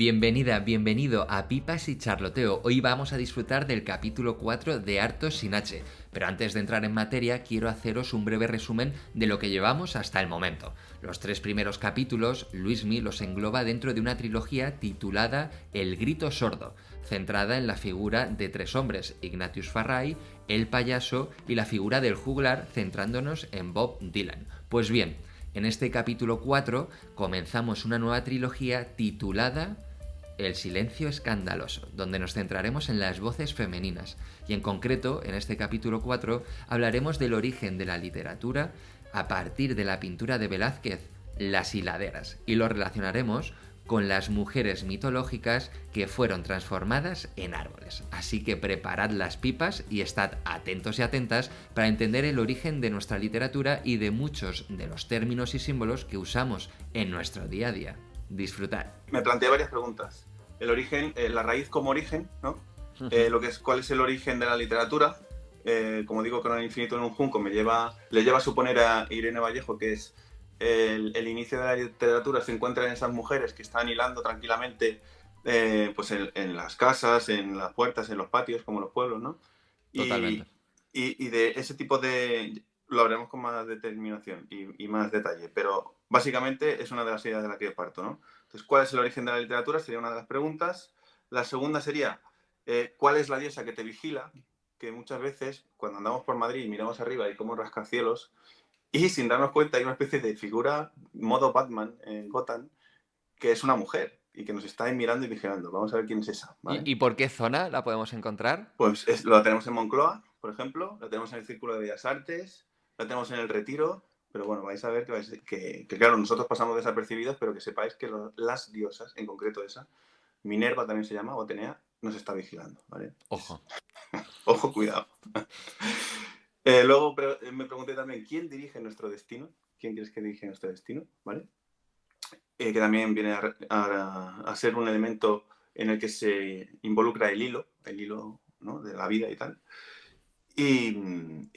Bienvenida, bienvenido a Pipas y Charloteo. Hoy vamos a disfrutar del capítulo 4 de Hartos sin H. Pero antes de entrar en materia, quiero haceros un breve resumen de lo que llevamos hasta el momento. Los 3 primeros capítulos, Luismi los engloba dentro de una trilogía titulada El grito sordo, centrada en la figura de 3 hombres, Ignatius Farray, el payaso y la figura del juglar, centrándonos en Bob Dylan. Pues bien, en este capítulo 4 comenzamos una nueva trilogía titulada El silencio escandaloso, donde nos centraremos en las voces femeninas. Y en concreto, en este capítulo 4, hablaremos del origen de la literatura a partir de la pintura de Velázquez, Las hiladeras, y lo relacionaremos con las mujeres mitológicas que fueron transformadas en árboles. Así que preparad las pipas y estad atentos y atentas para entender el origen de nuestra literatura y de muchos de los términos y símbolos que usamos en nuestro día a día. Disfrutad. Me planteé varias preguntas. El origen, la raíz como origen, ¿no? ¿Cuál es el origen de la literatura? Como digo, con el infinito en un junco le lleva a suponer a Irene Vallejo que es el inicio de la literatura se encuentra en esas mujeres que están hilando tranquilamente pues en las casas, en las puertas, en los patios, como los pueblos, ¿no? Totalmente. Y de ese tipo de... Lo haremos con más determinación y más detalle, pero básicamente es una de las ideas de la que parto, ¿no? Entonces, ¿cuál es el origen de la literatura? Sería una de las preguntas. La segunda sería, ¿cuál es la diosa que te vigila? Que muchas veces, cuando andamos por Madrid y miramos arriba y como rascacielos, y sin darnos cuenta hay una especie de figura, modo Batman en Gotham, que es una mujer y que nos está ahí mirando y vigilando. Vamos a ver quién es esa, ¿vale? ¿Y por qué zona la podemos encontrar? Pues lo tenemos en Moncloa, por ejemplo, la tenemos en el Círculo de Bellas Artes, la tenemos en el Retiro, pero bueno, vais a ver que claro, nosotros pasamos desapercibidos, pero que sepáis que las diosas, en concreto esa, Minerva también se llama, o Atenea, nos está vigilando, ¿vale? Ojo. Ojo, cuidado. Luego me pregunté también, ¿quién dirige nuestro destino? ¿Quién crees que dirige nuestro destino? ¿Vale? Que también viene a ser un elemento en el que se involucra el hilo, ¿no? De la vida y tal. Y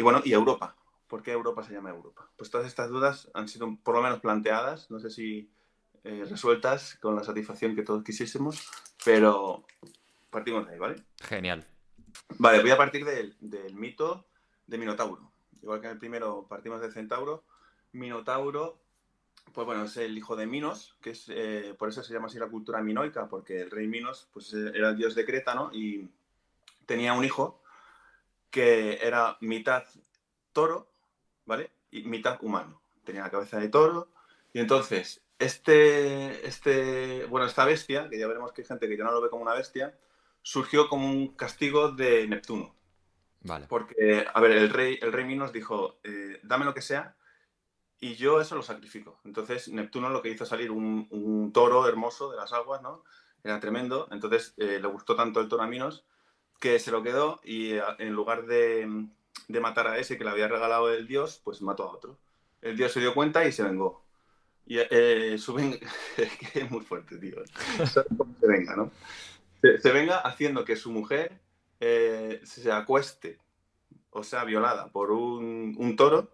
bueno, y Europa. ¿Por qué Europa se llama Europa? Pues todas estas dudas han sido por lo menos planteadas, no sé si resueltas con la satisfacción que todos quisiésemos, pero partimos de ahí, ¿vale? Genial. Vale, voy a partir del mito de Minotauro. Igual que en el primero partimos de Centauro, Minotauro, pues bueno, es el hijo de Minos, que es por eso se llama así la cultura minoica, porque el rey Minos pues, era el dios de Creta, ¿no? Y tenía un hijo que era mitad toro, ¿vale? Y mitad humano. Tenía la cabeza de toro. Y entonces, esta bestia, que ya veremos que hay gente que ya no lo ve como una bestia, surgió como un castigo de Neptuno. Vale. Porque, a ver, el rey Minos dijo, dame lo que sea y yo eso lo sacrifico. Entonces, Neptuno lo que hizo salir un toro hermoso de las aguas, ¿no? Era tremendo. Entonces, le gustó tanto el toro a Minos que se lo quedó y en lugar de matar a ese que le había regalado el dios, pues mató a otro. El dios se dio cuenta y se vengó. Y es que es muy fuerte, tío. ¿Sabes cómo se venga, no? Se venga haciendo que su mujer se acueste o sea violada por un toro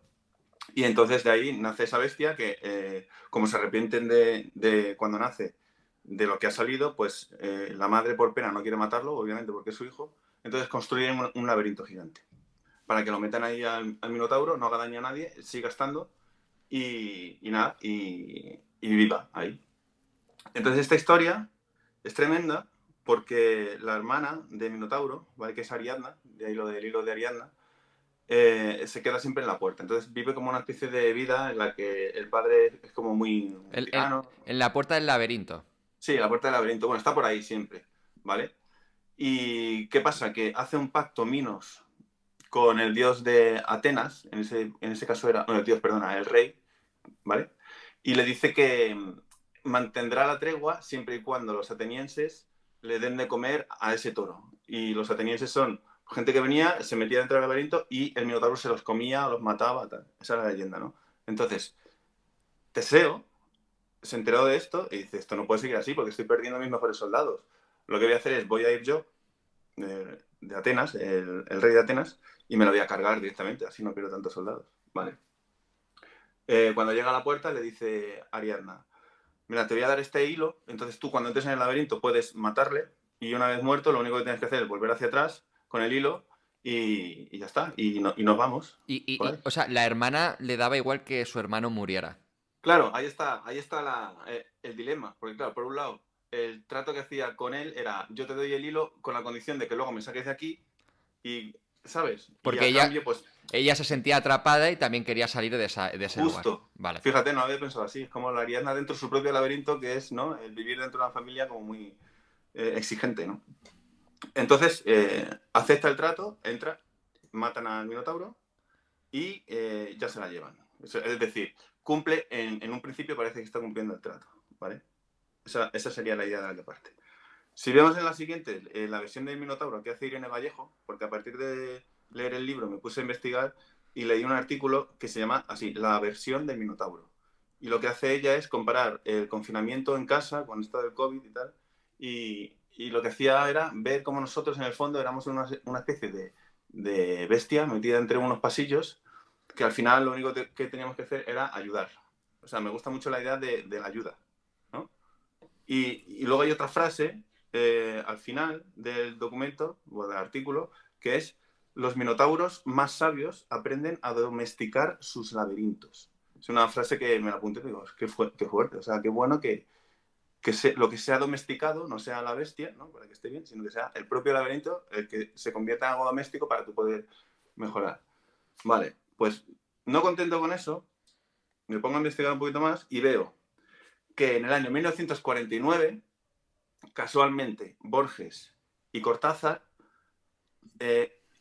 y entonces de ahí nace esa bestia que como se arrepienten de cuando nace de lo que ha salido, pues la madre por pena no quiere matarlo, obviamente porque es su hijo, entonces construyen un laberinto gigante para que lo metan ahí al Minotauro, no haga daño a nadie, siga estando y nada, y viva ahí. Entonces esta historia es tremenda porque la hermana de Minotauro, ¿vale? Que es Ariadna, de ahí lo del hilo de Ariadna, se queda siempre en la puerta. Entonces vive como una especie de vida en la que el padre es como muy tirano. En la puerta del laberinto. Sí, la puerta del laberinto. Bueno, está por ahí siempre, ¿vale? ¿Y qué pasa? Que hace un pacto Minos con el dios de Atenas, en ese caso era, no, el dios, perdona, el rey, ¿vale? Y le dice que mantendrá la tregua siempre y cuando los atenienses le den de comer a ese toro. Y los atenienses son gente que venía, se metía dentro del laberinto y el Minotauro se los comía, los mataba, tal. Esa es la leyenda, ¿no? Entonces, Teseo se enteró de esto y dice, esto no puede seguir así porque estoy perdiendo a mis mejores soldados. Lo que voy a hacer es, voy a ir yo de Atenas, el rey de Atenas, y me lo voy a cargar directamente, así no pierdo tantos soldados. Vale. Cuando llega a la puerta le dice Ariadna, mira, te voy a dar este hilo, entonces tú cuando entres en el laberinto puedes matarle y una vez muerto lo único que tienes que hacer es volver hacia atrás con el hilo y ya está, y nos vamos por ahí. O sea, la hermana le daba igual que su hermano muriera. Claro, ahí está el dilema, porque claro, por un lado, el trato que hacía con él era, yo te doy el hilo con la condición de que luego me saques de aquí y, ¿sabes? Y Porque a cambio, pues, ella se sentía atrapada y también quería salir de ese lugar. justo, Vale. fíjate, no había pensado así, es como la Ariadna dentro de su propio laberinto, que es, ¿no? El vivir dentro de una familia como muy exigente, ¿no? Entonces, acepta el trato, entra, matan al Minotauro y ya se la llevan. Es decir, cumple, en un principio parece que está cumpliendo el trato, ¿vale? Esa sería la idea de la que parte. Si vemos en la siguiente, la versión del Minotauro que hace Irene Vallejo, porque a partir de leer el libro me puse a investigar y leí un artículo que se llama así, La versión del Minotauro. Y lo que hace ella es comparar el confinamiento en casa con esto del COVID y tal, y lo que hacía era ver cómo nosotros en el fondo éramos una especie de bestia metida entre unos pasillos, que al final lo único que teníamos que hacer era ayudar. O sea, me gusta mucho la idea de la ayuda, ¿no? Y luego hay otra frase al final del documento o del artículo que es: los minotauros más sabios aprenden a domesticar sus laberintos. Es una frase que me la apunté y digo, qué fuerte, o sea, qué bueno que lo que sea domesticado no sea la bestia, ¿no? Para que esté bien, sino que sea el propio laberinto el que se convierta en algo doméstico para tú poder mejorar. Vale, pues no contento con eso, me pongo a investigar un poquito más y veo que en el año 1949, casualmente, Borges y Cortázar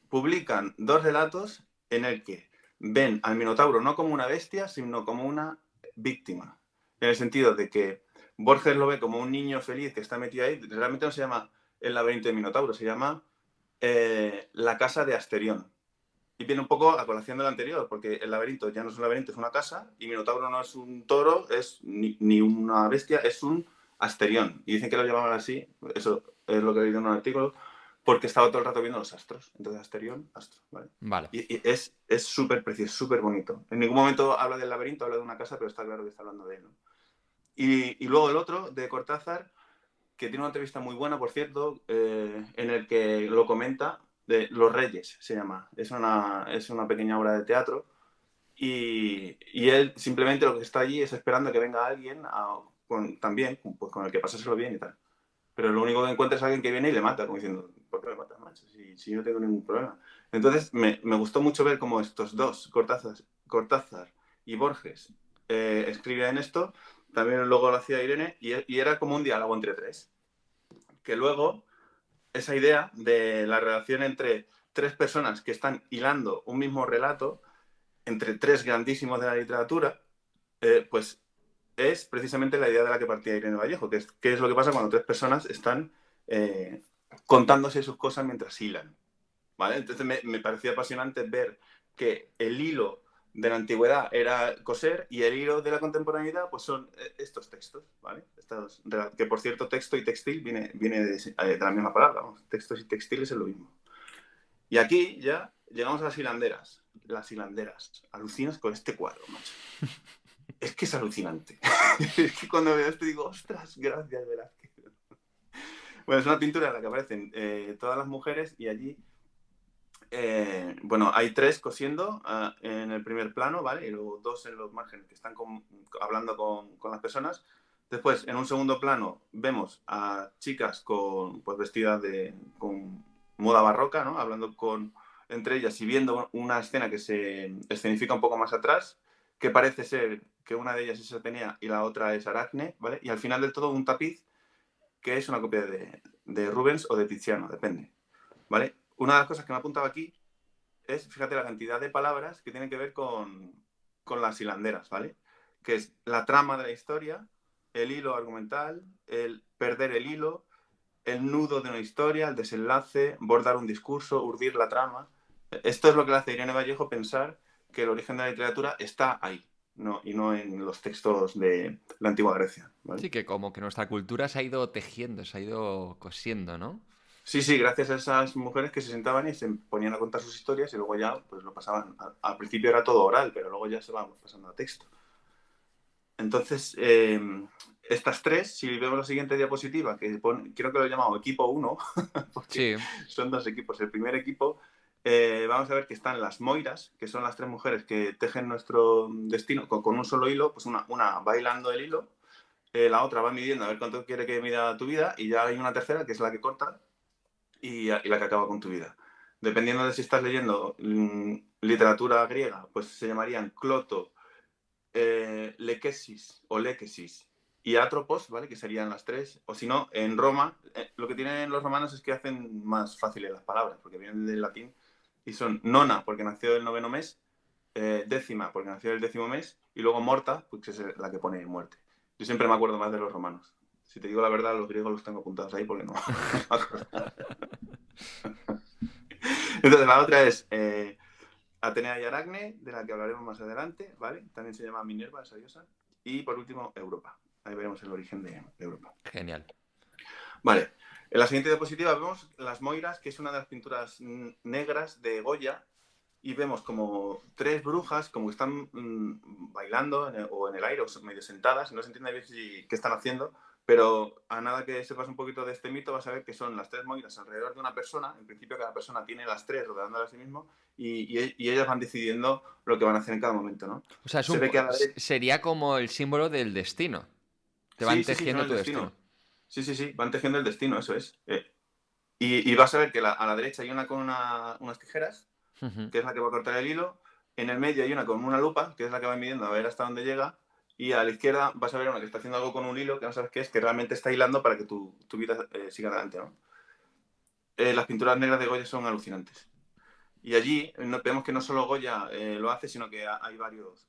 publican dos relatos en el que ven al Minotauro no como una bestia, sino como una víctima. En el sentido de que Borges lo ve como un niño feliz que está metido ahí. Realmente no se llama el laberinto de Minotauro, se llama la casa de Asterión. Y viene un poco a colación del anterior, porque el laberinto ya no es un laberinto, es una casa, y Minotauro no es un toro, es ni una bestia, es un Asterión. Y dicen que lo llamaban así, eso es lo que he leído en un artículo, porque estaba todo el rato viendo los astros. Entonces, Asterión, astro, ¿vale? Vale. Y es súper precioso, súper bonito. En ningún momento habla del laberinto, habla de una casa, pero está claro que está hablando de él, ¿no? Y luego el otro, de Cortázar, que tiene una entrevista muy buena, por cierto, en el que lo comenta, de Los Reyes, se llama. Es una pequeña obra de teatro y él simplemente lo que está allí es esperando a que venga alguien también, pues con el que pasárselo bien y tal. Pero lo único que encuentra es alguien que viene y le mata, como diciendo, ¿por qué me matas, macho? Si no tengo ningún problema. Entonces me gustó mucho ver cómo estos dos, Cortázar y Borges, escribían esto. También luego lo hacía Irene y era como un diálogo entre tres. Que luego esa idea de la relación entre tres personas que están hilando un mismo relato, entre tres grandísimos de la literatura, pues es precisamente la idea de la que partía Irene Vallejo, que es qué es lo que pasa cuando tres personas están contándose sus cosas mientras hilan. ¿Vale? Entonces me parecía apasionante ver que el hilo de la antigüedad era coser y el hilo de la contemporaneidad pues son estos textos, ¿vale? Que por cierto texto y textil viene de la misma palabra, ¿no? Textos y textiles es lo mismo. Y aquí ya llegamos a las hilanderas. Las hilanderas. Alucinas con este cuadro, macho. Es que es alucinante. Es que cuando veo esto digo, ostras, gracias, Velázquez. Bueno, es una pintura en la que aparecen todas las mujeres y allí bueno, hay tres cosiendo en el primer plano, ¿vale? Y luego dos en los márgenes que están hablando con las personas. Después, en un segundo plano, vemos a chicas pues, vestidas con moda barroca, ¿no? Hablando entre ellas y viendo una escena que se escenifica un poco más atrás, que parece ser que una de ellas es Atenea y la otra es Aracne, ¿vale? Y al final del todo un tapiz que es una copia de Rubens o de Tiziano, depende, ¿vale? Una de las cosas que me ha apuntado aquí es, fíjate, la cantidad de palabras que tienen que ver con las hilanderas, ¿vale? Que es la trama de la historia, el hilo argumental, el perder el hilo, el nudo de una historia, el desenlace, bordar un discurso, urdir la trama. Esto es lo que le hace a Irene Vallejo pensar que el origen de la literatura está ahí, y no en los textos de la antigua Grecia, ¿vale? Sí, que como que nuestra cultura se ha ido tejiendo, se ha ido cosiendo, ¿no? Sí, sí, gracias a esas mujeres que se sentaban y se ponían a contar sus historias y luego ya pues lo pasaban. Al principio era todo oral, pero luego ya se va pasando a texto. Entonces, estas tres, si vemos la siguiente diapositiva, creo que lo he llamado equipo 1, porque Sí. son dos equipos. El primer equipo, vamos a ver que están las moiras, que son las tres mujeres que tejen nuestro destino con un solo hilo, pues una va hilando el hilo, la otra va midiendo a ver cuánto quiere que mida tu vida, y ya hay una tercera que es la que corta y la que acaba con tu vida. Dependiendo de si estás leyendo literatura griega, pues se llamarían cloto, lekesis o lekesis y atropos, ¿vale? Que serían las tres. O si no, en Roma, lo que tienen los romanos es que hacen más fáciles las palabras, porque vienen del latín y son nona, porque nació el noveno mes, décima, porque nació el décimo mes, y luego morta, pues que es la que pone muerte. Yo siempre me acuerdo más de los romanos. Si te digo la verdad, los griegos los tengo apuntados ahí porque no, no me acuerdo. Entonces, la otra es Atenea y Aracne, de la que hablaremos más adelante, ¿vale? También se llama Minerva, esa diosa. Y por último, Europa. Ahí veremos el origen de Europa. Genial. Vale. En la siguiente diapositiva vemos las Moiras, que es una de las pinturas negras de Goya, y vemos como tres brujas como que están bailando o en el aire o medio sentadas, no se entiende bien qué están haciendo, pero a nada que sepas un poquito de este mito vas a ver que son las tres moiras alrededor de una persona. En principio cada persona tiene las tres rodeándola a sí mismo y ellas van decidiendo lo que van a hacer en cada momento, ¿no? O sea, Se ve que a la derecha... sería como el símbolo del destino. Te van Sí, sí, sí, son tejiendo el tu destino. destino. Sí, sí, sí, van tejiendo el destino, eso es. Y vas a ver que a la derecha hay una con unas tijeras, que es la que va a cortar el hilo. En el medio hay una con una lupa, que es la que va midiendo a ver hasta dónde llega. Y a la izquierda vas a ver una que está haciendo algo con un hilo, que no sabes qué es, que realmente está hilando para que tu vida siga adelante, ¿no? Las pinturas negras de Goya son alucinantes. Y allí vemos que no solo Goya lo hace, sino que hay varios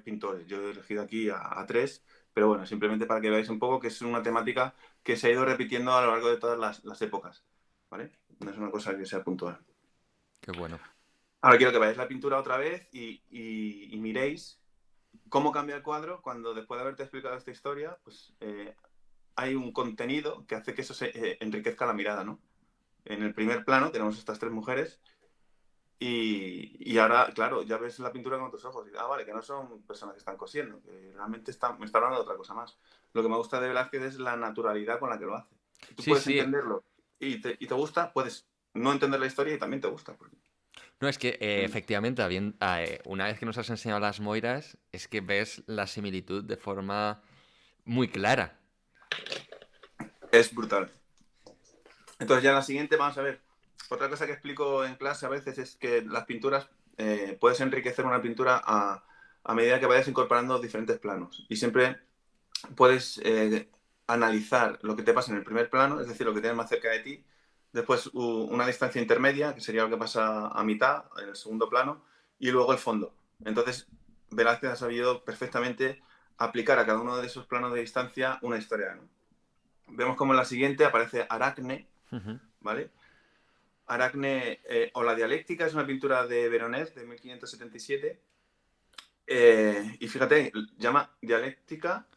pintores. Yo he elegido aquí a tres, pero bueno, simplemente para que veáis un poco que es una temática que se ha ido repitiendo a lo largo de todas las épocas, ¿vale? No es una cosa que sea puntual. Qué bueno. Ahora quiero que veáis la pintura otra vez y miréis cómo cambia el cuadro cuando después de haberte explicado esta historia, pues hay un contenido que hace que eso se enriquezca la mirada, ¿no? En el primer plano tenemos estas tres mujeres y ahora, claro, ya ves la pintura con tus ojos y vale, que no son personas que están cosiendo, que realmente me está hablando de otra cosa más. Lo que me gusta de Velázquez es la naturalidad con la que lo hace. Tú Sí, puedes sí. entenderlo y te gusta, puedes no entender la historia y también te gusta. Porque... No, es que efectivamente, una vez que nos has enseñado las moiras, es que ves la similitud de forma muy clara. Es brutal. Entonces ya en la siguiente vamos a ver. Otra cosa que explico en clase a veces es que las pinturas, puedes enriquecer una pintura a medida que vayas incorporando diferentes planos. Y siempre puedes analizar lo que te pasa en el primer plano, es decir, lo que tienes más cerca de ti. Después una distancia intermedia, que sería lo que pasa a mitad, en el segundo plano. Y luego el fondo. Entonces, Velázquez ha sabido perfectamente aplicar a cada uno de esos planos de distancia una historia, ¿no? Vemos como en la siguiente aparece Aracne, ¿vale? Aracne o la dialéctica es una pintura de Veronés de 1577 y fíjate, llama dialéctica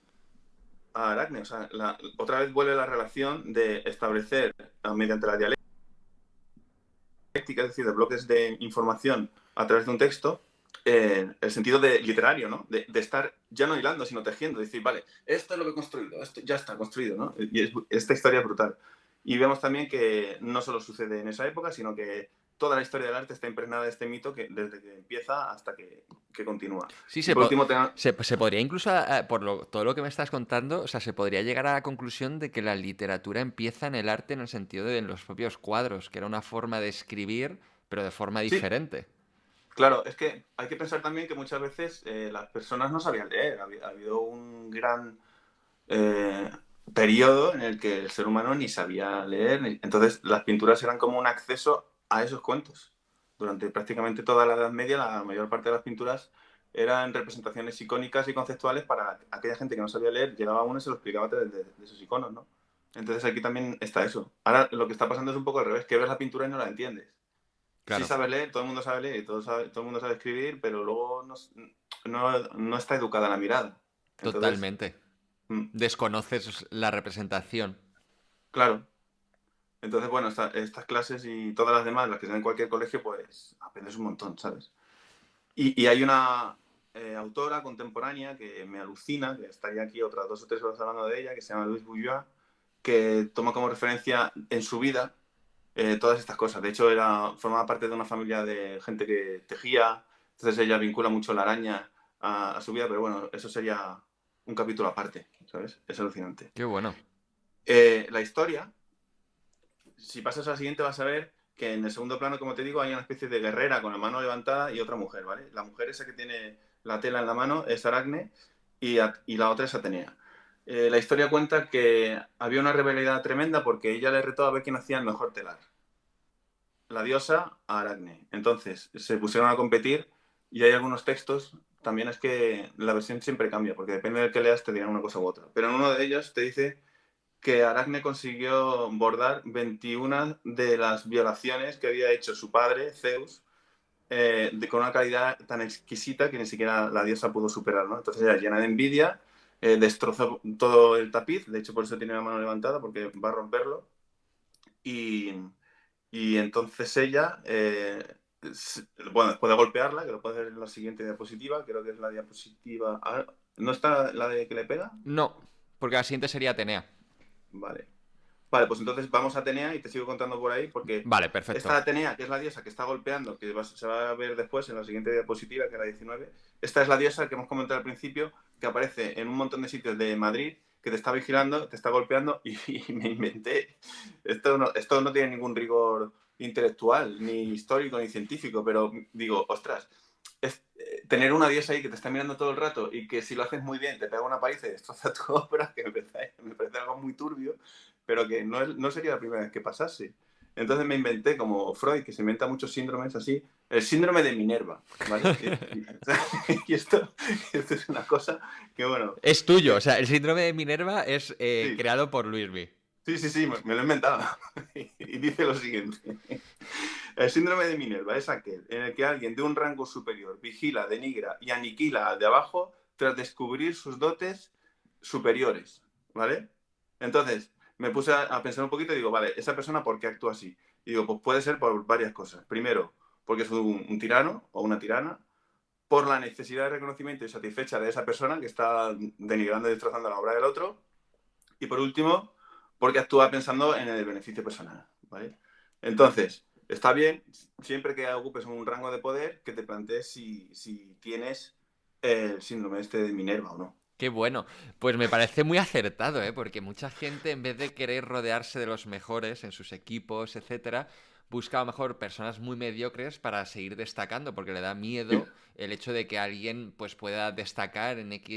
a Aracne, o sea, otra vez vuelve la relación de establecer mediante la dialéctica, es decir, de bloques de información a través de un texto, el sentido de literario, ¿no? De estar ya no hilando, sino tejiendo, decir, vale, esto es lo que he construido, esto ya está construido, ¿no? Y esta historia es brutal. Y vemos también que no solo sucede en esa época, sino que toda la historia del arte está impregnada de este mito que desde que empieza hasta que continúa. Sí, Y por último, se podría incluso, todo lo que me estás contando, o sea, se podría llegar a la conclusión de que la literatura empieza en el arte en el sentido de en los propios cuadros, que era una forma de escribir, pero de forma sí, diferente. claro, es que hay que pensar también que muchas veces las personas no sabían leer. Ha habido un gran eh, periodo en el que el ser humano ni sabía leer. Entonces, las pinturas eran como un acceso a esos cuentos. Durante prácticamente toda la Edad Media, la mayor parte de las pinturas eran representaciones icónicas y conceptuales para aquella gente que no sabía leer. Llegaba uno y se lo explicaba a través de esos iconos, ¿no? Entonces, aquí también está eso. Ahora, lo que está pasando es un poco al revés, que ves la pintura y no la entiendes. Sí Claro, sabes leer, todo el mundo sabe leer y todo el mundo sabe escribir, pero luego no está educada la mirada. Entonces, totalmente. mm, Desconoces la representación. claro. Entonces, bueno, estas clases y todas las demás, las que sean en cualquier colegio, pues aprendes un montón, ¿sabes? Y hay una autora contemporánea que me alucina, que estaría aquí otras 2 o 3 horas hablando de ella, que se llama Louise Bourgeois, que toma como referencia en su vida todas estas cosas. De hecho, formaba parte de una familia de gente que tejía, entonces ella vincula mucho la araña a su vida, pero bueno, eso sería un capítulo aparte, ¿sabes? Es alucinante. Qué bueno. La historia, si pasas a la siguiente vas a ver que en el segundo plano, como te digo, hay una especie de guerrera con la mano levantada y otra mujer, ¿vale? La mujer esa que tiene la tela en la mano es Aracne y la otra es Atenea. La historia cuenta que había una rivalidad tremenda porque ella le retó a ver quién hacía el mejor telar. La diosa a Aracne. Entonces se pusieron a competir y hay algunos textos, también es que la versión siempre cambia, porque depende del que leas te dirán una cosa u otra. Pero en uno de ellos te dice que Aracne consiguió bordar 21 de las violaciones que había hecho su padre, Zeus, con una calidad tan exquisita que ni siquiera la diosa pudo superar, ¿no? Entonces ella, llena de envidia, destrozó todo el tapiz, de hecho por eso tiene la mano levantada, porque va a romperlo, y, y entonces ella, bueno, después de golpearla, que lo puedes ver en la siguiente diapositiva, creo que es la diapositiva... ¿No está la de que le pega? No, porque la siguiente sería Atenea. Vale. Vale, pues entonces vamos a Atenea y te sigo contando por ahí, porque Vale, perfecto. esta Atenea, que es la diosa que está golpeando, que se va a ver después en la siguiente diapositiva, que es la 19, esta es la diosa que hemos comentado al principio, que aparece en un montón de sitios de Madrid, que te está vigilando, te está golpeando, y me inventé. Esto no tiene ningún rigor intelectual, ni histórico, ni científico, pero digo, ostras, tener una diosa ahí que te está mirando todo el rato y que si lo haces muy bien te pega una paliza y destroza tu obra, que me parece algo muy turbio, pero que no sería la primera vez que pasase. Entonces me inventé, como Freud, que se inventa muchos síndromes así, el síndrome de Minerva, ¿vale? Y esto es una cosa que, bueno... Es tuyo, o sea, el síndrome de Minerva es Sí, creado por Luismi. sí, me lo he inventado. Y dice lo siguiente. El síndrome de Minerva es aquel en el que alguien de un rango superior vigila, denigra y aniquila al de abajo tras descubrir sus dotes superiores, ¿vale? Entonces, me puse a pensar un poquito y digo, vale, ¿esa persona por qué actúa así? Y digo, pues puede ser por varias cosas. Primero, porque es un tirano o una tirana, por la necesidad de reconocimiento y satisfecha de esa persona que está denigrando y destrozando la obra del otro. Y por último, porque actúa pensando en el beneficio personal, ¿vale? Entonces, está bien, siempre que ocupes un rango de poder, que te plantees si tienes el síndrome este de Minerva o no. Qué bueno. Pues me parece muy acertado, ¿eh? Porque mucha gente, en vez de querer rodearse de los mejores en sus equipos, etcétera, busca a lo mejor personas muy mediocres para seguir destacando, porque le da Sí, miedo el hecho de que alguien pues pueda destacar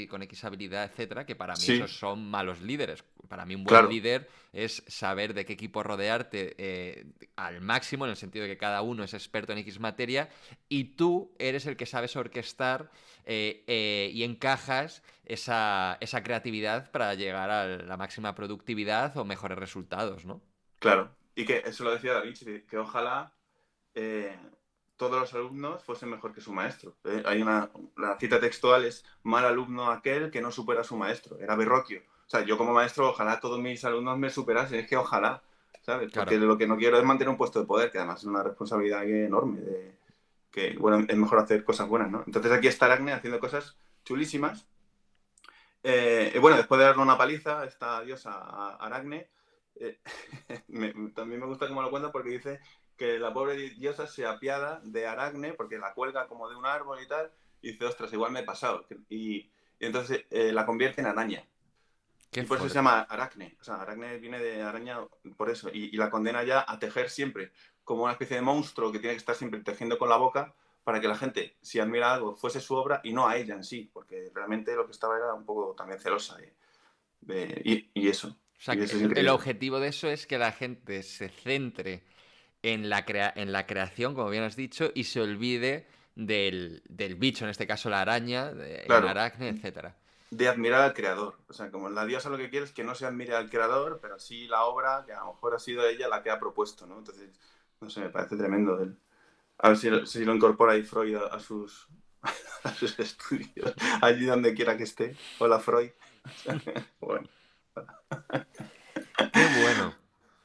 con X habilidad, etcétera, que para mí sí, esos son malos líderes. Para mí un buen claro, líder es saber de qué equipo rodearte al máximo, en el sentido de que cada uno es experto en X materia, y tú eres el que sabes orquestar y encajas esa creatividad para llegar a la máxima productividad o mejores resultados, ¿no? claro. Y que eso lo decía Da Vinci, que ojalá eh, todos los alumnos fuesen mejor que su maestro. La cita textual es: mal alumno aquel que no supera a su maestro. Era Verrocchio. O sea, yo como maestro, ojalá todos mis alumnos me superasen. Es que ojalá, ¿sabes? Porque Claro. lo que no quiero es mantener un puesto de poder, que además es una responsabilidad enorme. Que, bueno, es mejor hacer cosas buenas, ¿no? Entonces aquí está Aracne haciendo cosas chulísimas. Y bueno, después de darle una paliza a esta diosa a Aracne, eh, también me gusta cómo lo cuenta, porque dice que la pobre diosa se apiada de Aracne porque la cuelga como de un árbol y tal, y dice, ostras, igual me he pasado. Y entonces la convierte en araña. Qué Y por eso se fuerte. llama Aracne. O sea, Aracne viene de araña por eso. Y la condena ya a tejer siempre como una especie de monstruo que tiene que estar siempre tejiendo con la boca, para que la gente, si admira algo, fuese su obra y no a ella en sí, porque realmente lo que estaba era un poco también celosa y eso. O sea, Y que eso es el increíble. objetivo de eso es que la gente se centre en la creación, como bien has dicho, y se olvide del bicho, en este caso la araña, en Claro, Aracne, etcétera. de admirar al creador. O sea, como la diosa lo que quiere es que no se admire al creador, pero sí la obra, que a lo mejor ha sido ella la que ha propuesto, ¿no? Entonces, no sé, me parece tremendo. A ver si lo incorpora ahí Freud a sus estudios, allí donde quiera que esté. Hola, Freud. Bueno. Qué bueno.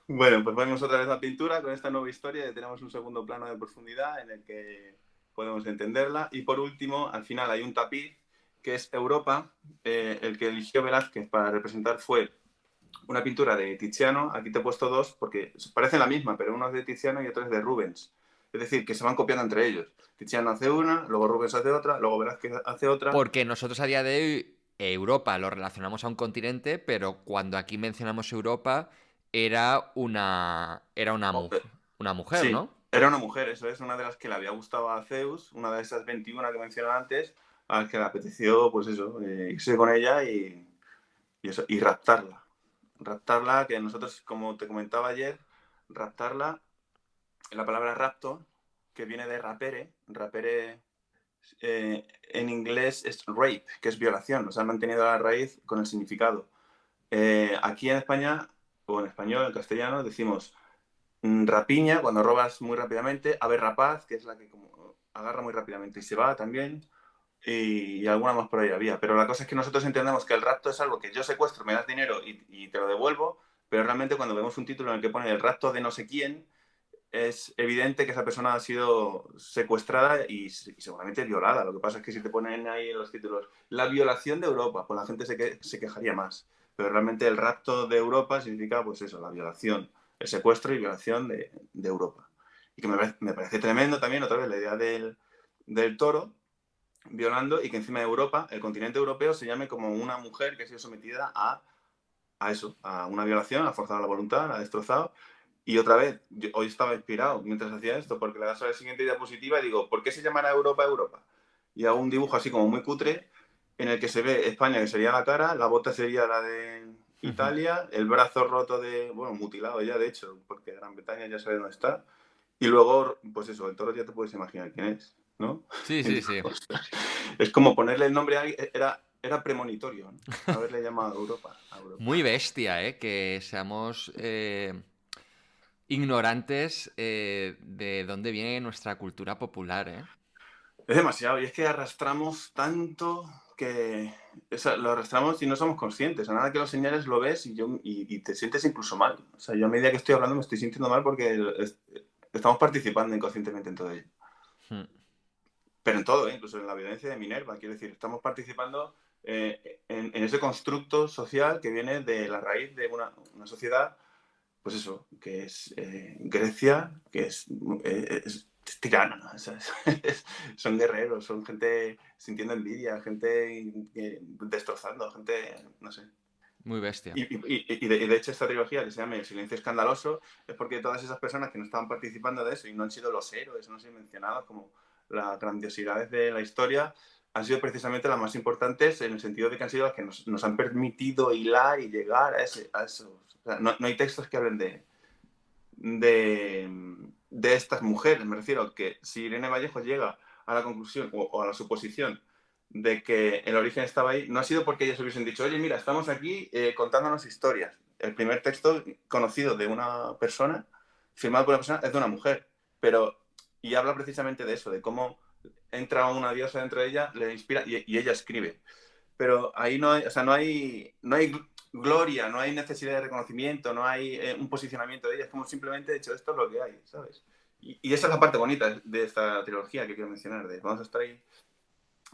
Bueno, pues vamos otra vez a pintura con esta nueva historia. Ya tenemos un segundo plano de profundidad en el que podemos entenderla. Y por último, al final hay un tapiz que es Europa, el que eligió Velázquez para representar fue una pintura de Tiziano. Aquí te he puesto dos porque parecen la misma, pero uno es de Tiziano y otro es de Rubens. Es decir, que se van copiando entre ellos. Tiziano hace una, luego Rubens hace otra, luego Velázquez hace otra. Porque nosotros a día de hoy Europa lo relacionamos a un continente, pero cuando aquí mencionamos Europa Oh, una mujer, sí, ¿no? era una mujer, eso es, una de las que le había gustado a Zeus, una de esas 21 que mencioné antes, a las que le apeteció, pues eso, irse con ella y eso, y raptarla. Raptarla, que nosotros, como te comentaba ayer, raptarla, la palabra rapto, que viene de rapere, rapere en inglés es rape, que es violación, o sea, han mantenido la raíz con el significado. Aquí en España, o en español, en castellano, decimos rapiña, cuando robas muy rápidamente, ave rapaz, que es la que como agarra muy rápidamente y se va también, y alguna más por ahí había. Pero la cosa es que nosotros entendemos que el rapto es algo que yo secuestro, me das dinero y te lo devuelvo, pero realmente cuando vemos un título en el que pone el rapto de no sé quién, es evidente que esa persona ha sido secuestrada y seguramente violada. Lo que pasa es que si te ponen ahí en los títulos la violación de Europa, pues la gente se quejaría más. Pero realmente el rapto de Europa significa, pues eso, la violación, el secuestro y violación de Europa. Y que me parece tremendo también, otra vez, la idea del toro violando y que encima de Europa, el continente europeo, se llame como una mujer que ha sido sometida a eso, a una violación, ha forzado la voluntad, la ha destrozado. Y otra vez, hoy estaba inspirado mientras hacía esto, porque le das a la siguiente diapositiva y digo, ¿por qué se llamará Europa Europa? Y hago un dibujo así como muy cutre, en el que se ve España, que sería la cara, la bota sería la de Italia, el brazo roto bueno, mutilado ya, de hecho, porque Gran Bretaña ya sabe dónde está. Y luego, pues eso, el toro ya te puedes imaginar quién es, ¿no? Sí, Y sí, digo, sí. "Ostras". Es como ponerle el nombre a alguien, era premonitorio, ¿no? Haberle llamado Europa, a Europa. Muy bestia, ¿eh? Que seamos ignorantes de dónde viene nuestra cultura popular, ¿eh? Es demasiado, y es que arrastramos tanto que lo arrastramos y no somos conscientes. A nada que lo señales lo ves y te sientes incluso mal. O sea, yo a medida que estoy hablando me estoy sintiendo mal porque estamos participando inconscientemente en todo ello. Hmm. Pero en todo, ¿eh? Incluso en la violencia de Minerva, quiero decir, estamos participando en ese constructo social que viene de la raíz de una sociedad, pues eso, que es Grecia, que es tirana, ¿no? O sea, son guerreros, son gente sintiendo envidia, gente destrozando, gente, no sé. Muy bestia. Y de hecho esta trilogía que se llama El silencio escandaloso es porque todas esas personas que no estaban participando de eso y no han sido los héroes, no han sido mencionados como las grandiosidades de la historia, han sido precisamente las más importantes en el sentido de que han sido las que nos han permitido hilar y llegar a eso. O sea, no hay textos que hablen de estas mujeres. Me refiero que si Irene Vallejo llega a la conclusión o a la suposición de que el origen estaba ahí, no ha sido porque ellas hubiesen dicho, oye, mira, estamos aquí contándonos historias. El primer texto conocido de una persona, firmado por una persona, es de una mujer. Y habla precisamente de eso, de cómo entra una diosa dentro de ella, le inspira y ella escribe. Pero ahí no hay, o sea, no hay gloria, no hay necesidad de reconocimiento, no hay un posicionamiento de ella, es como simplemente he hecho esto es lo que hay, ¿sabes? Y esa es la parte bonita de esta trilogía que quiero mencionar, de vamos a estar ahí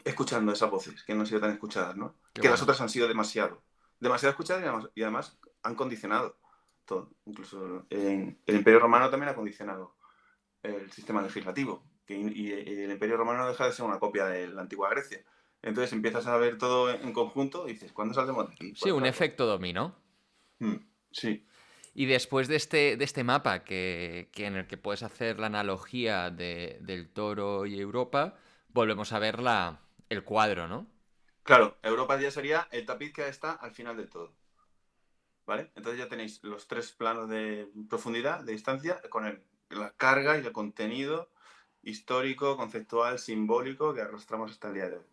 escuchando esas voces que no han sido tan escuchadas, ¿no? Qué Que las bueno. otras han sido demasiado escuchadas y además han condicionado todo. Incluso el Imperio Romano también ha condicionado el sistema legislativo, y el Imperio Romano no deja de ser una copia de la antigua Grecia. Entonces empiezas a ver todo en conjunto y dices, ¿cuándo saldremos de aquí? Sí, ¿Cuándo un saldremos? efecto dominó. Sí, Y después de este mapa que en el que puedes hacer la analogía del toro y Europa, volvemos a ver el cuadro, ¿no? claro, Europa ya sería el tapiz que está al final de todo, ¿vale? Entonces ya tenéis los tres planos de profundidad, de distancia, con la carga y el contenido histórico, conceptual, simbólico que arrastramos hasta el día de hoy.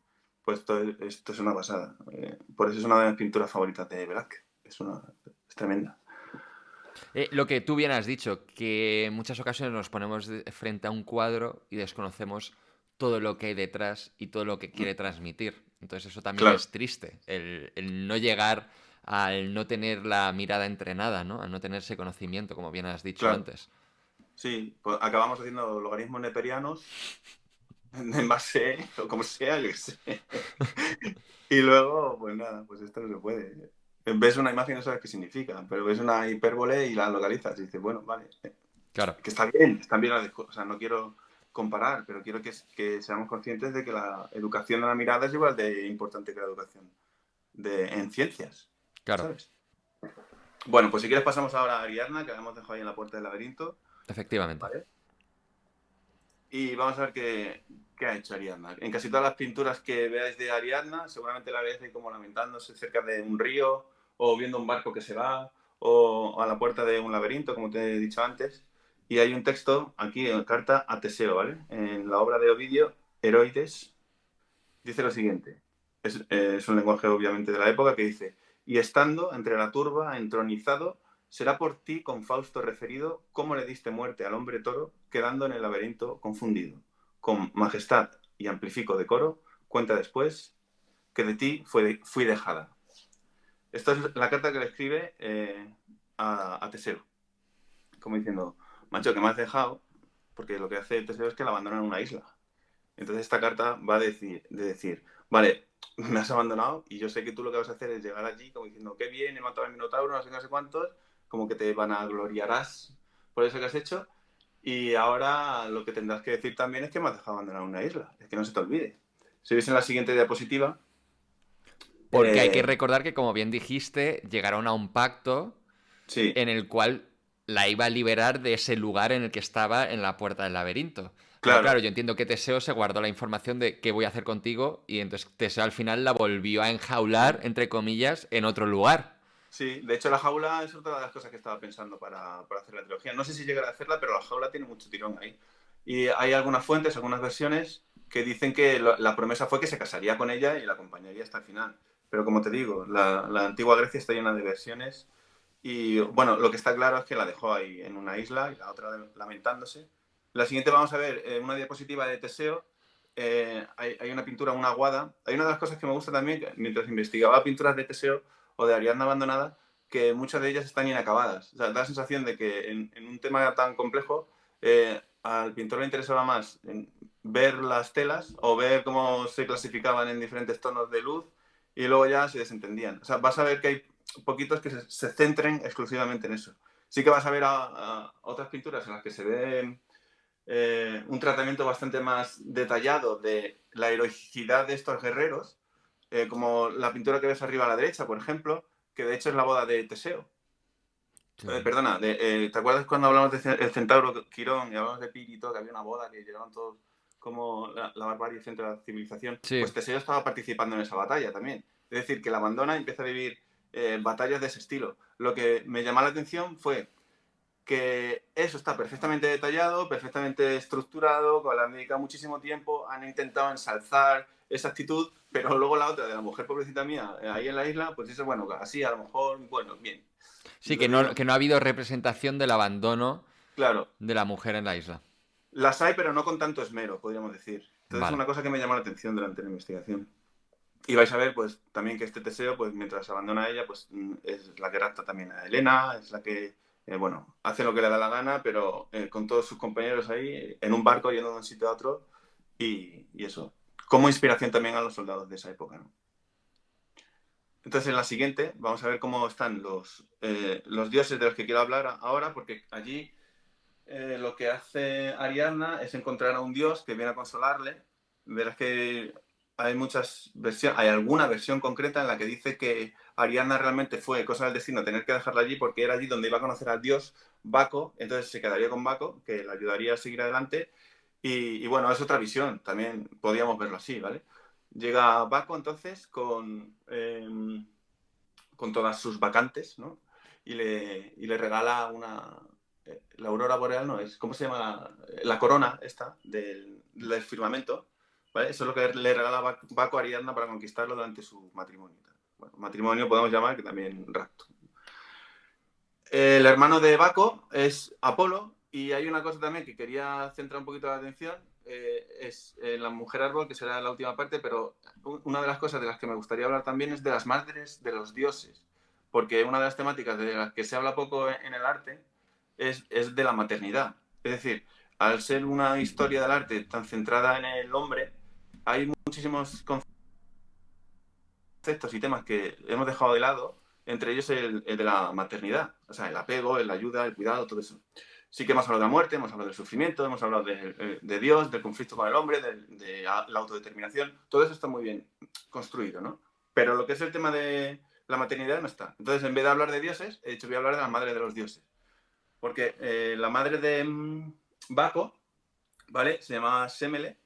Pues esto es una pasada. Por eso es una de mis pinturas favoritas de Velázquez. Es tremenda. Lo que tú bien has dicho, que en muchas ocasiones nos ponemos frente a un cuadro y desconocemos todo lo que hay detrás y todo lo que quiere transmitir. Entonces eso también Claro, es triste, el no llegar al no tener la mirada entrenada, ¿no? Al no tener ese conocimiento, como bien has dicho claro. antes. Sí, pues acabamos haciendo logaritmos neperianos en base, o como sea, yo qué sé. Y luego, pues nada, pues esto no se puede. Ves una imagen y no sabes qué significa, pero ves una hipérbole y la localizas y dices, bueno, vale, Claro, que están bien las cosas, o sea, no quiero comparar, pero quiero que seamos conscientes de que la educación de la mirada es igual de importante que la educación en ciencias, claro, ¿sabes? Bueno, pues si quieres pasamos ahora a Ariadna, que la hemos dejado ahí en la puerta del laberinto, efectivamente. ¿vale? Y vamos a ver qué ha hecho Ariadna. En casi todas las pinturas que veáis de Ariadna, seguramente la veáis ahí como lamentándose cerca de un río, o viendo un barco que se va, o a la puerta de un laberinto, como te he dicho antes. Y hay un texto aquí en carta a Teseo, ¿vale? En la obra de Ovidio, Heroides, dice lo siguiente. Es un lenguaje obviamente de la época que dice, y estando entre la turba, entronizado, será por ti con Fausto referido cómo le diste muerte al hombre toro, quedando en el laberinto confundido. Con majestad y amplifico decoro, cuenta después que de ti fui dejada. Esta es la carta que le escribe a Teseo, como diciendo, macho, que me has dejado, porque lo que hace Teseo es que la abandona en una isla. Entonces esta carta va de decir, vale, me has abandonado y yo sé que tú lo que vas a hacer es llegar allí como diciendo, qué bien, he matado al Minotauro, no sé cuántos, como que te van a gloriarás por eso que has hecho. Y ahora lo que tendrás que decir también es que me has dejado abandonar una isla, es que no se te olvide. Si ves en la siguiente diapositiva, Porque hay que eh, recordar que, como bien dijiste, llegaron a un pacto sí, en el cual la iba a liberar de ese lugar en el que estaba en la puerta del laberinto. Pero claro, claro, yo entiendo que Teseo se guardó la información de qué voy a hacer contigo y entonces Teseo al final la volvió a enjaular, sí. entre comillas, en otro lugar. Sí, de hecho la jaula es otra de las cosas que estaba pensando para hacer la trilogía. No sé si llegará a hacerla, pero la jaula tiene mucho tirón ahí. Y hay algunas fuentes, algunas versiones que dicen que la promesa fue que se casaría con ella y la acompañaría hasta el final. Pero como te digo, la antigua Grecia está llena de versiones y bueno, lo que está claro es que la dejó ahí en una isla y la otra lamentándose. La siguiente vamos a ver una diapositiva de Teseo. Hay una pintura, una aguada. Hay una de las cosas que me gusta también, que mientras investigaba pinturas de Teseo o de Ariadna abandonada, que muchas de ellas están inacabadas. O sea, da la sensación de que en un tema tan complejo al pintor le interesaba más ver las telas o ver cómo se clasificaban en diferentes tonos de luz y luego ya se desentendían. O sea, vas a ver que hay poquitos que se centren exclusivamente en eso. Sí que vas a ver a otras pinturas en las que se ve un tratamiento bastante más detallado de la heroicidad de estos guerreros, como la pintura que ves arriba a la derecha, por ejemplo, que de hecho es la boda de Teseo. Sí. Perdona, ¿te acuerdas cuando hablamos del centauro Quirón y hablamos de Pirito, que había una boda que llegaron todos como la barbarie frente a la civilización? Sí. Pues Teseo estaba participando en esa batalla también. Es decir, que la abandona y empieza a vivir batallas de ese estilo. Lo que me llamó la atención fue que eso está perfectamente detallado, perfectamente estructurado, que le han dedicado muchísimo tiempo, han intentado ensalzar esa actitud, pero luego la otra de la mujer pobrecita mía, ahí en la isla, pues dice, bueno, así a lo mejor, bueno, bien. Sí, Entonces, no, que no ha habido representación del abandono claro, de la mujer en la isla. las hay, pero no con tanto esmero, podríamos decir. Entonces, es Vale. una cosa que me llamó la atención durante la investigación. Y vais a ver, pues, también que este Teseo, pues, mientras abandona a ella, pues, es la que rapta también a Helena, es la que, bueno, hace lo que le da la gana, pero con todos sus compañeros ahí, en un barco, yendo de un sitio a otro, y eso. Como inspiración también a los soldados de esa época, ¿no? Entonces, en la siguiente, vamos a ver cómo están los dioses de los que quiero hablar ahora, porque allí lo que hace Ariadna es encontrar a un dios que viene a consolarle. Verás que hay muchas versiones, hay alguna versión concreta en la que dice que Ariadna realmente fue cosa del destino tener que dejarla allí porque era allí donde iba a conocer al dios Baco, entonces se quedaría con Baco, que le ayudaría a seguir adelante. Y bueno, es otra visión, también podríamos verlo así, ¿vale? Llega Baco entonces con todas sus vacantes, ¿no? Y le regala la aurora boreal, no es, ¿cómo se llama? La corona esta del firmamento, ¿vale? Eso es lo que le regala Baco a Ariadna para conquistarlo durante su matrimonio. Bueno, matrimonio podemos llamar que también rapto. El hermano de Baco es Apolo y hay una cosa también que quería centrar un poquito la atención, es la mujer árbol, que será la última parte, pero una de las cosas de las que me gustaría hablar también es de las madres de los dioses, porque una de las temáticas de las que se habla poco en el arte es de la maternidad. Es decir, al ser una historia del arte tan centrada en el hombre, hay muchísimos conceptos y temas que hemos dejado de lado, entre ellos el de la maternidad, o sea, el apego, la ayuda, el cuidado, todo eso. Sí que hemos hablado de la muerte, hemos hablado del sufrimiento, hemos hablado de Dios, del conflicto con el hombre, de la autodeterminación, todo eso está muy bien construido, ¿no? Pero lo que es el tema de la maternidad no está. Entonces, en vez de hablar de dioses, he dicho voy a hablar de la madre de los dioses. Porque la madre de Baco, ¿vale? Se llama Semele.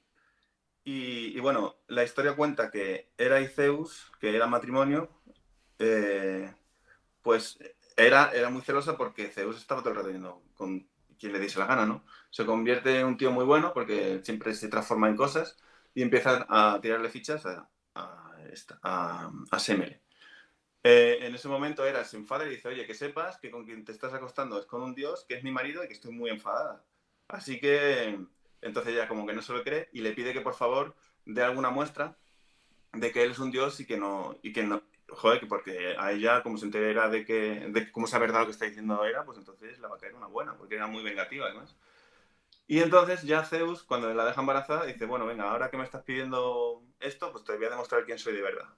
Y bueno, la historia cuenta que Hera y Zeus, que era matrimonio, pues era muy celosa porque Zeus estaba todo el rato yendo con quien le diese la gana, ¿no? Se convierte en un tío muy bueno porque siempre se transforma en cosas y empieza a tirarle fichas a Semele. En ese momento Hera se enfada y dice, oye, que sepas que con quien te estás acostando es con un dios que es mi marido y que estoy muy enfadada. Así que entonces ella como que no se lo cree y le pide que por favor dé alguna muestra de que él es un dios y que no, joder, que porque a ella como se entera de cómo sea verdad lo que está diciendo Hera, pues entonces le va a caer una buena, porque era muy vengativa además. Y entonces ya Zeus, cuando la deja embarazada, dice, bueno, venga, ahora que me estás pidiendo esto, pues te voy a demostrar quién soy de verdad.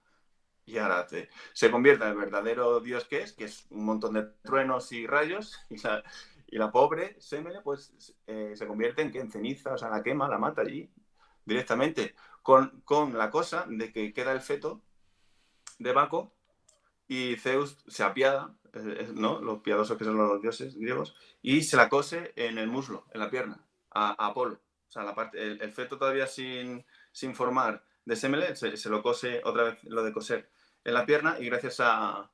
Y ahora se convierte en el verdadero dios que es un montón de truenos y rayos, y la pobre Semele pues se convierte en ceniza, o sea, la quema, la mata allí directamente, con la cosa de que queda el feto de Baco y Zeus se apiada, ¿no? Los piadosos que son los dioses griegos, y se la cose en el muslo, en la pierna, a Apolo. O sea, el feto todavía sin formar de Semele, se lo cose otra vez, lo de coser en la pierna, y gracias a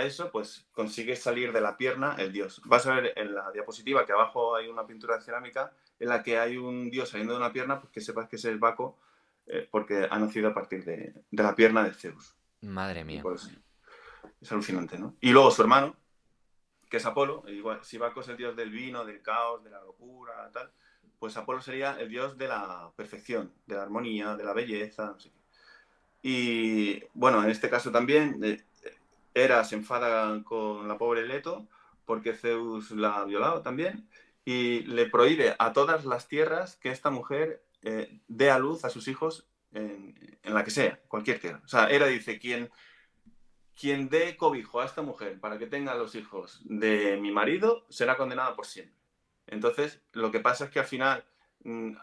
eso, pues consigue salir de la pierna el dios. Vas a ver en la diapositiva que abajo hay una pintura de cerámica en la que hay un dios saliendo de una pierna, pues que sepas que ese es Baco, porque ha nacido a partir de la pierna de Zeus. Madre Y mía. por eso es alucinante, ¿no? Y luego su hermano, que es Apolo, igual, si Baco es el dios del vino, del caos, de la locura, tal, pues Apolo sería el dios de la perfección, de la armonía, de la belleza, no sé qué. Y bueno, en este caso también, Hera se enfada con la pobre Leto porque Zeus la ha violado también y le prohíbe a todas las tierras que esta mujer dé a luz a sus hijos en la que sea, cualquier tierra. O sea, Hera dice, quien dé cobijo a esta mujer para que tenga los hijos de mi marido será condenada por siempre. Entonces, lo que pasa es que al final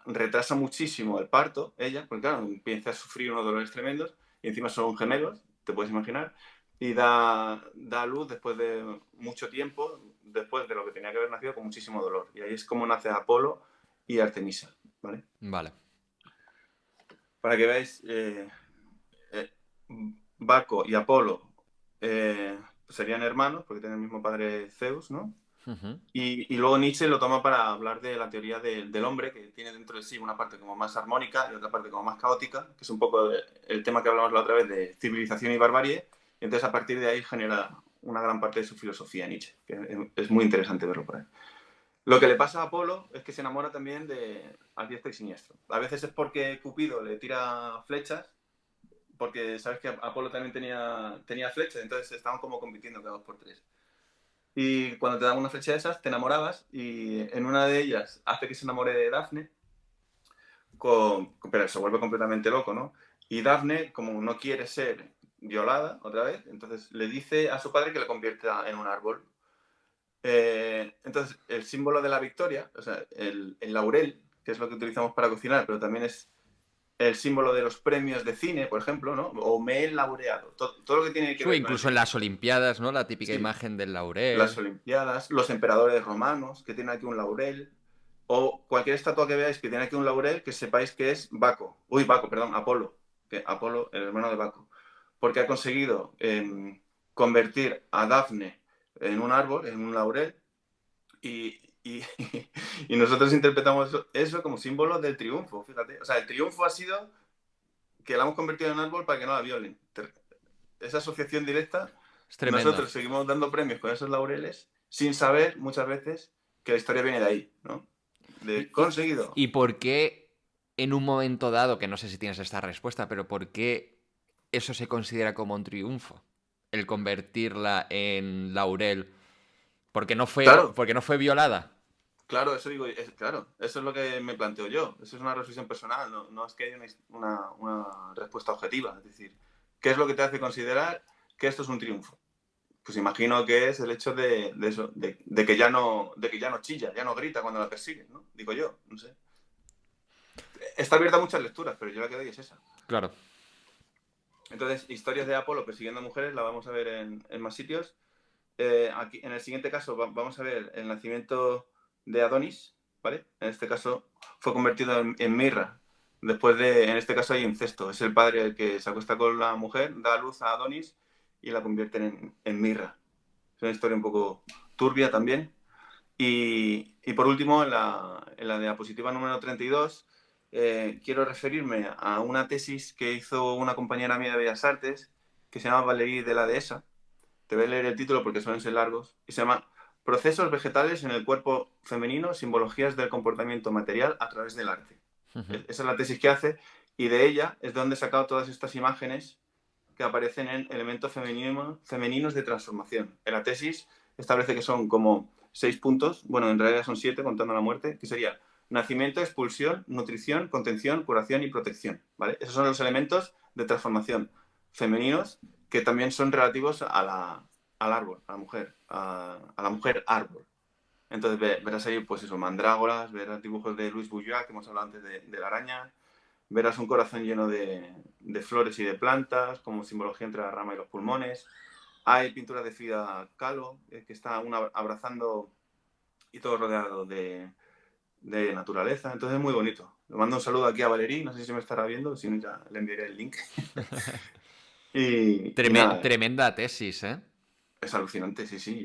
retrasa muchísimo el parto, ella, porque claro, empieza a sufrir unos dolores tremendos y encima son gemelos, te puedes imaginar, y da a luz después de mucho tiempo, después de lo que tenía que haber nacido, con muchísimo dolor. Y ahí es como nace Apolo y Artemisa, ¿vale? Vale. Para que veáis, eh, Baco y Apolo serían hermanos, porque tienen el mismo padre Zeus, ¿no? Ujú. Y luego Nietzsche lo toma para hablar de la teoría del hombre, que tiene dentro de sí una parte como más armónica y otra parte como más caótica, que es un poco el tema que hablamos la otra vez de civilización y barbarie. Y entonces a partir de ahí genera una gran parte de su filosofía Nietzsche, que es muy interesante verlo por ahí. Lo que le pasa a Apolo es que se enamora también de a diestra y siniestro. A veces es porque Cupido le tira flechas, porque sabes que Apolo también tenía flechas, entonces estaban como compitiendo cada 2 por 3. Y cuando te dan una flecha de esas, te enamorabas y en una de ellas hace que se enamore de Dafne, pero se vuelve completamente loco, ¿no? Y Dafne, como no quiere ser violada otra vez, entonces le dice a su padre que le convierta en un árbol. Entonces, el símbolo de la victoria, o sea, el laurel, que es lo que utilizamos para cocinar, pero también es el símbolo de los premios de cine, por ejemplo, ¿no? O me he laureado. Todo lo que tiene que Sí, ver con el incluso en las Olimpiadas, ¿no? La típica sí, imagen del las laurel. Olimpiadas, los emperadores romanos, que tienen aquí un laurel, o cualquier estatua que veáis que tiene aquí un laurel, que sepáis que es Baco. Uy, Baco, perdón, Apolo. Que Apolo, el hermano de Baco. Porque ha conseguido convertir a Dafne en un árbol, en un laurel, y, y, y nosotros interpretamos eso como símbolo del triunfo, fíjate. O sea, el triunfo ha sido que la hemos convertido en un árbol para que no la violen. Esa asociación directa, Es tremendo. nosotros seguimos dando premios con esos laureles sin saber muchas veces que la historia viene de ahí, ¿no? De ¿Y, y, conseguido. y por qué en un momento dado, que no sé si tienes esta respuesta, pero por qué eso se considera como un triunfo? El convertirla en laurel. Claro, Porque no fue violada. Claro, eso digo, claro, eso es lo que me planteo yo. Eso es una reflexión personal, no es que haya una respuesta objetiva. Es decir, ¿qué es lo que te hace considerar que esto es un triunfo? Pues imagino que es el hecho de eso, de que ya no chilla, ya no grita cuando la persiguen, ¿no? Digo yo, no sé. Está abierta a muchas lecturas, pero yo la que doy es esa. Claro. Entonces, historias de Apolo persiguiendo a mujeres la vamos a ver en más sitios. Aquí, en el siguiente caso vamos a ver el nacimiento de Adonis, ¿vale? En este caso fue convertido en mirra. En este caso hay incesto. Es el padre el que se acuesta con la mujer, da a luz a Adonis y la convierten en mirra. Es una historia un poco turbia también. Y por último, en la diapositiva número 32, quiero referirme a una tesis que hizo una compañera mía de Bellas Artes que se llama Valérie de la Dehesa. Te voy a leer el título porque suelen ser largos. Y se llama Procesos vegetales en el cuerpo femenino, simbologías del comportamiento material a través del arte. Ujú. Esa es la tesis que hace y de ella es de donde he sacado todas estas imágenes que aparecen en elementos femeninos de transformación. En la tesis establece que son como 6 puntos, bueno, en realidad son 7 contando la muerte, que sería nacimiento, expulsión, nutrición, contención, curación y protección, ¿vale? Esos son los elementos de transformación femeninos que también son relativos al árbol, a la mujer árbol. Entonces verás ahí, pues eso, mandrágoras, verás dibujos de Luis Bujoy, que hemos hablado antes de la araña, verás un corazón lleno de flores y de plantas, como simbología entre la rama y los pulmones. Hay pinturas de Frida Kahlo, que está una abrazando y todo rodeado de naturaleza. Entonces es muy bonito. Le mando un saludo aquí a Valerí, no sé si me estará viendo, si no ya le enviaré el link. Y nada, Tremenda tesis, ¿eh? es alucinante, sí, sí.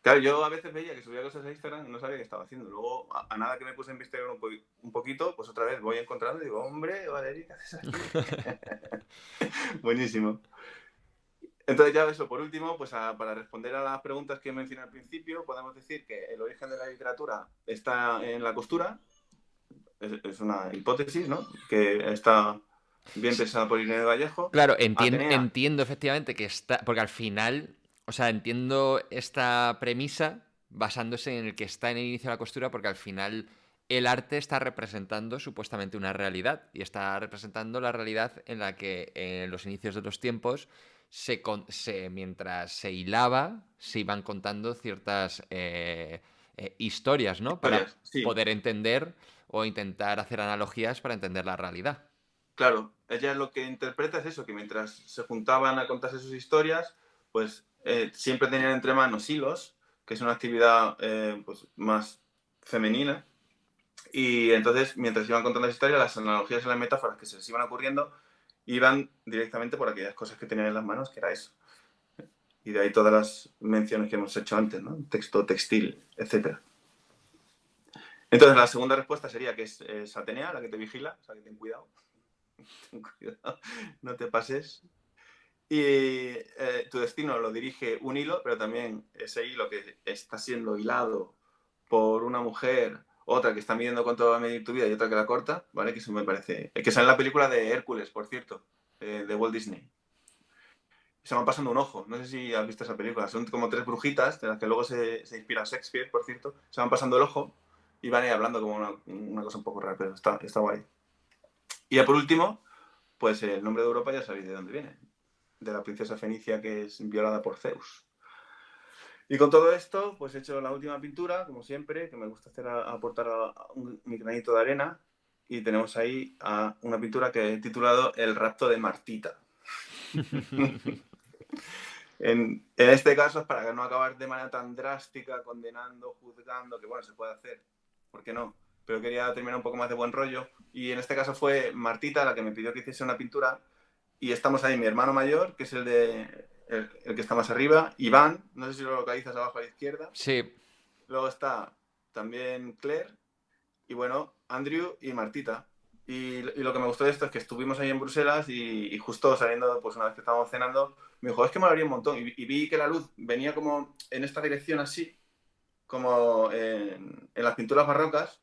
Claro, yo a veces veía que subía cosas a Instagram y no sabía qué estaba haciendo. Luego, a nada que me puse a investigar un poquito, pues otra vez voy encontrando y digo, hombre, Valeria, ¿qué haces aquí? Buenísimo. Entonces ya eso, por último, pues para responder a las preguntas que mencioné al principio, podemos decir que el origen de la literatura está en la costura. Es una hipótesis, ¿no? Que está bien pensada por Irene Vallejo. Claro, Atenea, entiendo efectivamente que está. Porque al final. O sea, entiendo esta premisa basándose en el que está en el inicio de la costura, porque al final el arte está representando supuestamente una realidad. Y está representando la realidad en la que en los inicios de los tiempos, mientras se hilaba, se iban contando ciertas historias, ¿no? Para historias, sí. poder entender o intentar hacer analogías para entender la realidad. Claro, ella lo que interpreta es eso, que mientras se juntaban a contarse sus historias, pues siempre tenían entre manos hilos, que es una actividad pues, más femenina, y entonces mientras iban contando las historias, las analogías y las metáforas que se les iban ocurriendo iban directamente por aquellas cosas que tenían en las manos, que era eso. Y de ahí todas las menciones que hemos hecho antes, ¿no? Texto, textil, etc. Entonces la segunda respuesta sería que es Atenea, la que te vigila, o sea que ten cuidado. Ten cuidado, no te pases. Y tu destino lo dirige un hilo, pero también ese hilo que está siendo hilado por una mujer, otra que está midiendo cuánto va a medir tu vida y otra que la corta, ¿vale? Que eso me parece... Que sale en la película de Hércules, por cierto, de Walt Disney. Se van pasando un ojo, no sé si has visto esa película, son como 3 brujitas, de las que luego se inspira Shakespeare, por cierto, se van pasando el ojo y van ahí hablando como una cosa un poco rara, pero está guay. Y ya por último, pues el nombre de Europa ya sabéis de dónde viene, de la princesa fenicia que es violada por Zeus. Y con todo esto, pues he hecho la última pintura, como siempre, que me gusta hacer aportar mi granito de arena. Y tenemos ahí una pintura que he titulado El rapto de Martita. En este caso es para no acabar de manera tan drástica, condenando, juzgando, que bueno, se puede hacer, ¿por qué no? Pero quería terminar un poco más de buen rollo. Y en este caso fue Martita la que me pidió que hiciese una pintura. Y estamos ahí, mi hermano mayor, que es el que está más arriba, Iván, no sé si lo localizas abajo a la izquierda. Sí. Luego está también Claire, y bueno, Andrew y Martita. Y lo que me gustó de esto es que estuvimos ahí en Bruselas y justo saliendo, pues una vez que estábamos cenando, me dijo, es que me molaría un montón. Y vi que la luz venía como en esta dirección así, como en las pinturas barrocas,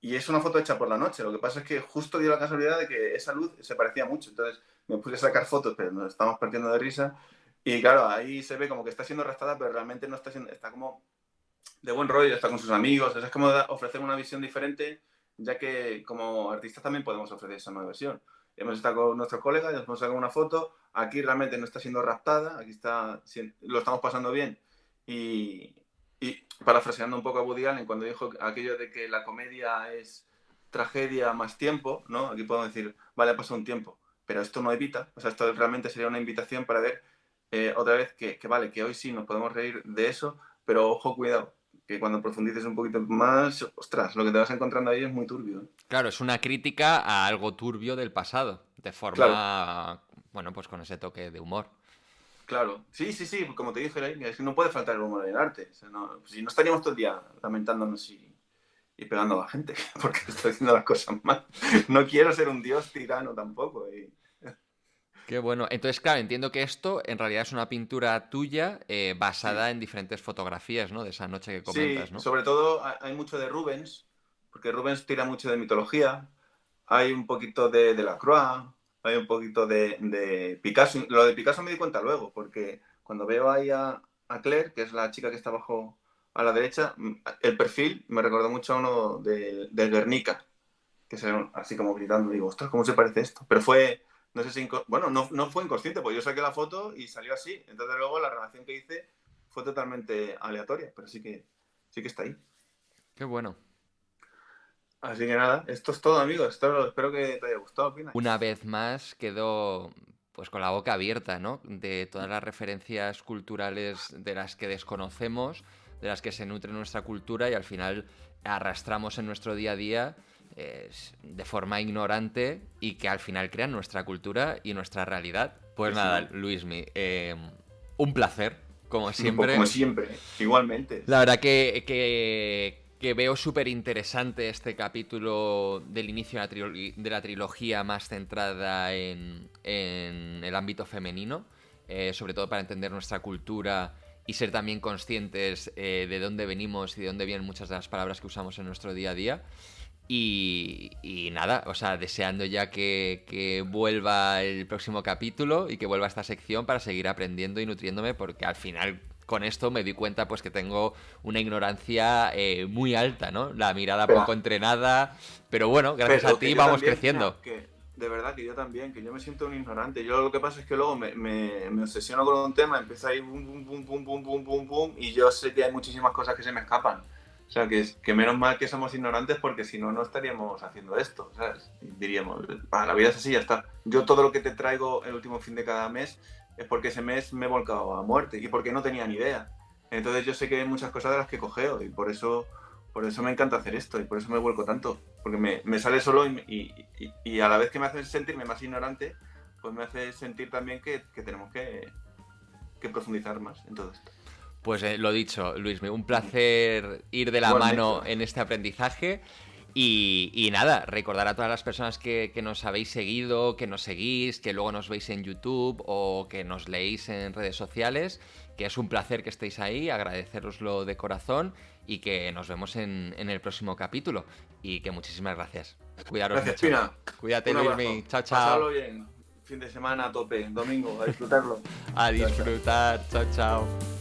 y es una foto hecha por la noche. Lo que pasa es que justo dio la casualidad de que esa luz se parecía mucho. Entonces me puse a sacar fotos, pero nos estábamos partiendo de risa. Y claro, ahí se ve como que está siendo arrastrada, pero realmente no está siendo, está como de buen rollo, está con sus amigos. Es como ofrecer una visión diferente, ya que como artistas también podemos ofrecer esa nueva versión. Hemos estado con nuestros colegas, nos hemos sacado una foto. Aquí realmente no está siendo raptada, aquí lo estamos pasando bien. Y, y parafraseando un poco a Woody Allen, cuando dijo aquello de que la comedia es tragedia más tiempo, ¿no? Aquí podemos decir, vale, ha pasado un tiempo, pero esto no evita, o sea, esto realmente sería una invitación para ver otra vez que vale, que hoy sí nos podemos reír de eso, pero ojo, cuidado, que cuando profundices un poquito más, ostras, lo que te vas encontrando ahí es muy turbio. Claro, es una crítica a algo turbio del pasado, de Claro, forma, bueno, pues con ese toque de humor. claro. Sí, sí, sí, como te dije, es que no puede faltar el humor en el arte. O sea, si no estaríamos todo el día lamentándonos y pegando a la gente, porque estoy haciendo las cosas mal. No quiero ser un dios tirano tampoco. Qué bueno. Entonces, claro, entiendo que esto en realidad es una pintura tuya Sí, basada en diferentes fotografías, ¿no? De esa noche que comentas, sí, ¿no? sobre todo hay mucho de Rubens, porque Rubens tira mucho de mitología. Hay un poquito de Delacroix, hay un poquito de Picasso. Lo de Picasso me di cuenta luego, porque cuando veo ahí a Claire, que es la chica que está abajo a la derecha, el perfil me recordó mucho a uno de Guernica, que se ve así como gritando. Digo, ostras, ¿cómo se parece esto? Pero fue, no sé si, bueno, no fue inconsciente, pues yo saqué la foto y salió así. Entonces luego la relación que hice fue totalmente aleatoria, pero sí que está ahí. Qué bueno. Así que nada, esto es todo, amigos. Espero que te haya gustado, Pina. Una vez más quedo pues con la boca abierta, ¿no? De todas las referencias culturales de las que desconocemos, de las que se nutre nuestra cultura y al final arrastramos en nuestro día a día de forma ignorante y que al final crean nuestra cultura y nuestra realidad. Pues Sí, sí, nada, Luismi, un placer, como pues como siempre. siempre, igualmente. La verdad que veo súper interesante este capítulo del inicio de la trilogía más centrada en el ámbito femenino, sobre todo para entender nuestra cultura y ser también conscientes de dónde venimos y de dónde vienen muchas de las palabras que usamos en nuestro día a día. Y nada, o sea, deseando ya que vuelva el próximo capítulo y que vuelva esta sección para seguir aprendiendo y nutriéndome, porque al final con esto me di cuenta pues que tengo una ignorancia muy alta, ¿no? La mirada Pero, poco entrenada, pero bueno, gracias a pero que ti yo vamos también, Pina, creciendo. que de verdad que yo también, que yo me siento un ignorante. Yo lo que pasa es que luego me obsesiono con un tema, empieza ahí bum, bum, bum, bum, bum, bum, bum, bum, y yo sé que hay muchísimas cosas que se me escapan. O sea, que menos mal que somos ignorantes porque si no, no estaríamos haciendo esto, ¿sabes? Y diríamos, la vida es así, ya está. Yo todo lo que te traigo el último fin de cada mes es porque ese mes me he volcado a muerte y porque no tenía ni idea. Entonces yo sé que hay muchas cosas de las que cogeo y por eso me encanta hacer esto y por eso me vuelco tanto. Porque me sale solo y a la vez que me hace sentirme más ignorante, pues me hace sentir también que tenemos que profundizar más en todo esto. Pues lo dicho, Luis, un placer ir de la Igualmente. mano en este aprendizaje. Y nada, recordar a todas las personas que nos habéis seguido, que nos seguís, que luego nos veis en YouTube o que nos leéis en redes sociales, que es un placer que estéis ahí, agradeceroslo de corazón y que nos vemos en el próximo capítulo. Y que muchísimas gracias. Cuidaros Gracias, mucho. Pina. Cuídate, Un Luismi. abrazo. Chao, chao. Pasadlo bien. Fin de semana a tope. Domingo, a disfrutarlo. A Chao, chao. disfrutar. Chao, chao.